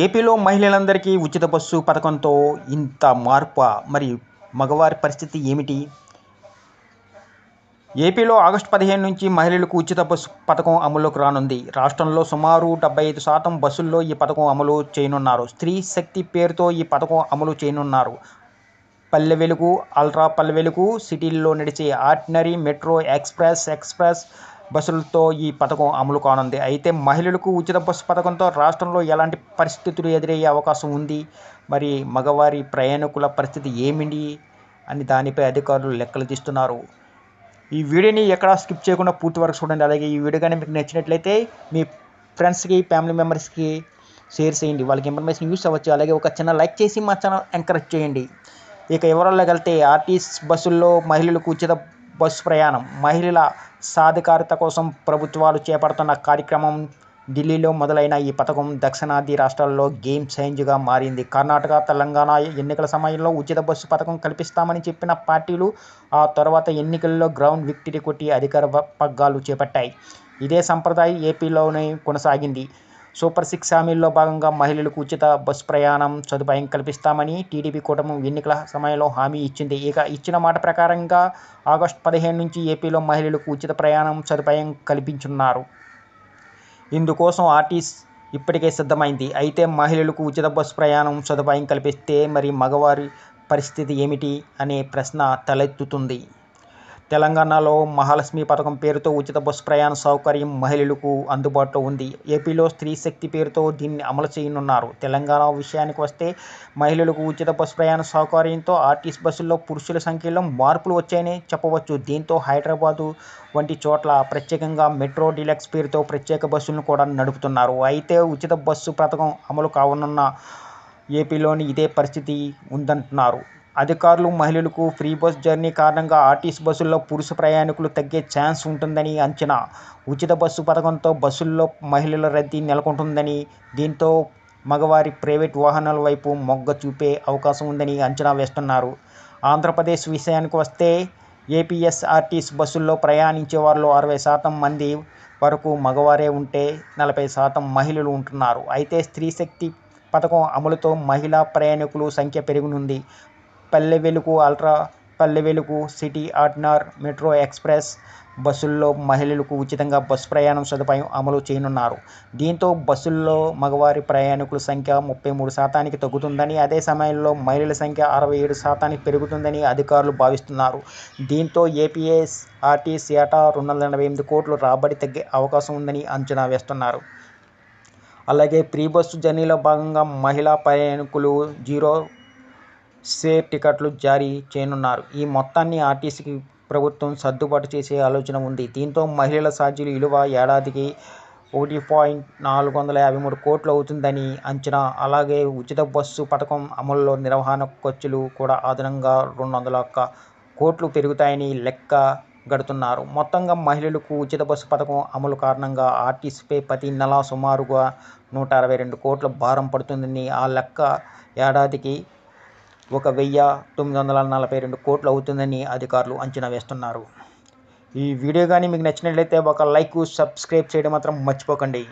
ఏపీలో మహిళలందరికీ ఉచిత బస్సు పథకంతో ఇంత మార్పా? మరి మగవారి పరిస్థితి ఏమిటి? ఏపీలో ఆగస్టు 15 నుంచి మహిళలకు ఉచిత బస్సు పథకం అమల్లోకి రానుంది. రాష్ట్రంలో సుమారు 75% బస్సుల్లో ఈ పథకం అమలు చేయనున్నారు. స్త్రీ శక్తి పేరుతో ఈ పథకం అమలు చేయనున్నారు. పల్లె వెలుగు, అల్ట్రా పల్లె వెలుగు, సిటీల్లో నడిచే ఆర్డినరీ, మెట్రో, ఎక్స్ప్రెస్ బస్సులతో ఈ పథకం అమలు కానుంది. అయితే మహిళలకు ఉచిత బస్సు పథకంతో రాష్ట్రంలో ఎలాంటి పరిస్థితులు ఎదురయ్యే అవకాశం ఉంది? మరి మగవారి ప్రయాణికుల పరిస్థితి ఏమిటి అని దానిపై అధికారులు లెక్కలు తీస్తున్నారు. ఈ వీడియోని ఎక్కడా స్కిప్ చేయకుండా పూర్తి వరకు చూడండి. అలాగే ఈ వీడియో కానీ మీకు నచ్చినట్లయితే మీ ఫ్రెండ్స్కి, ఫ్యామిలీ మెంబర్స్కి షేర్ చేయండి. వాళ్ళకి ఇన్ఫర్మేషన్ యూస్ అవ్వచ్చు. అలాగే ఒక చిన్న లైక్ చేసి మా ఛానల్ ఎంకరేజ్ చేయండి. ఇక వివరాల్లోకి వెళ్తే, ఆర్టీసీ బస్సుల్లో మహిళలకు ఉచిత బస్సు ప్రయాణం. మహిళల సాధికారత కోసం ప్రభుత్వాలు చేపడుతున్న కార్యక్రమం. ఢిల్లీలో మొదలైన ఈ పథకం దక్షిణాది రాష్ట్రాల్లో గేమ్ చేంజ్గా మారింది. కర్ణాటక, తెలంగాణ ఎన్నికల సమయంలో ఉచిత బస్సు పథకం కల్పిస్తామని చెప్పిన పార్టీలు ఆ తర్వాత ఎన్నికల్లో గ్రౌండ్ విక్టరీ కొట్టి అధికార పగ్గాలు చేపట్టాయి. ఇదే సంప్రదాయం ఏపీలోనే కొనసాగింది. సూపర్ 6 హామీల్లో భాగంగా మహిళలకు ఉచిత బస్సు ప్రయాణం సదుపాయం కల్పిస్తామని టీడీపీ కూటమి ఎన్నికల సమయంలో హామీ ఇచ్చింది. ఇక ఇచ్చిన మాట ప్రకారంగా ఆగస్టు 15 నుంచి ఏపీలో మహిళలకు ఉచిత ప్రయాణం సదుపాయం కల్పించనున్నారు. ఇందుకోసం ఆర్టీసీ ఇప్పటికే సిద్ధమైంది. అయితే మహిళలకు ఉచిత బస్సు ప్రయాణం సదుపాయం కల్పిస్తే మరి మగవారి పరిస్థితి ఏమిటి అనే ప్రశ్న తలెత్తుతుంది. తెలంగాణలో మహాలక్ష్మి పథకం పేరుతో ఉచిత బస్సు ప్రయాణ సౌకర్యం మహిళలకు అందుబాటులో ఉంది. ఏపీలో స్త్రీ శక్తి పేరుతో దీన్ని అమలు చేయనున్నారు. తెలంగాణ విషయానికి వస్తే, మహిళలకు ఉచిత బస్సు ప్రయాణ సౌకర్యంతో ఆర్టీసీ బస్సుల్లో పురుషుల సంఖ్యలో మార్పులు వచ్చాయని చెప్పవచ్చు. దీంతో హైదరాబాదు వంటి చోట్ల ప్రత్యేకంగా మెట్రో డీలక్స్ పేరుతో ప్రత్యేక బస్సులను కూడా నడుపుతున్నారు. అయితే ఉచిత బస్సు పథకం అమలు కానున్న ఏపీలోని ఇదే పరిస్థితి ఉందంటున్నారు అధికారులు. మహిళలకు ఫ్రీ బస్ జర్నీ కారణంగా ఆర్టీసీ బస్సుల్లో పురుష ప్రయాణికులు తగ్గే ఛాన్స్ ఉంటుందని అంచనా. ఉచిత బస్సు పథకంతో బస్సుల్లో మహిళల రద్దీ నెలకొంటుందని, దీంతో మగవారి ప్రైవేట్ వాహనాల వైపు మొగ్గు చూపే అవకాశం ఉందని అంచనా వేస్తున్నారు. ఆంధ్రప్రదేశ్ విషయానికి వస్తే, ఏపీఎస్ఆర్టీసీ బస్సుల్లో ప్రయాణించే వారిలో 60% మంది వరకు మగవారే ఉంటే 40% మహిళలు ఉంటున్నారు. అయితే స్త్రీ శక్తి పథకం అమలుతో మహిళా ప్రయాణికుల సంఖ్య పెరగనుంది. Palle Velugu, ultra Palle Velugu, city ordinary, metro, express బస్సుల్లో మహిళలకు ఉచితంగా బస్సు ప్రయాణం సదుపాయం అమలు చేయనున్నారు. దీంతో బస్సుల్లో మగవారి ప్రయాణికుల సంఖ్య 33% తగ్గుతుందని, అదే సమయంలో మహిళల సంఖ్య 67% పెరుగుతుందని అధికారులు భావిస్తున్నారు. దీంతో ఏపీఎస్ఆర్టీసీ ఏటా 288 కోట్ల రాబడి తగ్గే అవకాశం ఉందని అంచనా వేస్తున్నారు. అలాగే ఫ్రీ బస్సు జర్నీలో భాగంగా మహిళా ప్రయాణికులు జీరో షేర్ టికెట్లు జారీ చేయనున్నారు. ఈ మొత్తాన్ని ఆర్టీసీకి ప్రభుత్వం సర్దుబాటు చేసే ఆలోచన ఉంది. దీంతో మహిళల ఛార్జీల విలువ ఏడాదికి 1,453 కోట్లు అవుతుందని అంచనా. అలాగే ఉచిత బస్సు పథకం అమలులో నిర్వహణ ఖర్చులు కూడా అదనంగా 201 కోట్లు పెరుగుతాయని లెక్క గడుతున్నారు. మొత్తంగా మహిళలకు ఉచిత బస్సు పథకం అమలు కారణంగా ఆర్టీసీపై ప్రతి నెలా సుమారుగా 162 కోట్ల భారం పడుతుందని, ఆ లెక్క ఏడాదికి 1,942 కోట్లు అవుతుందని అధికారులు అంచనా వేస్తున్నారు. ఈ వీడియో కానీ మీకు నచ్చినట్లయితే ఒక లైక్, సబ్స్క్రైబ్ చేయడం మాత్రం మర్చిపోకండి.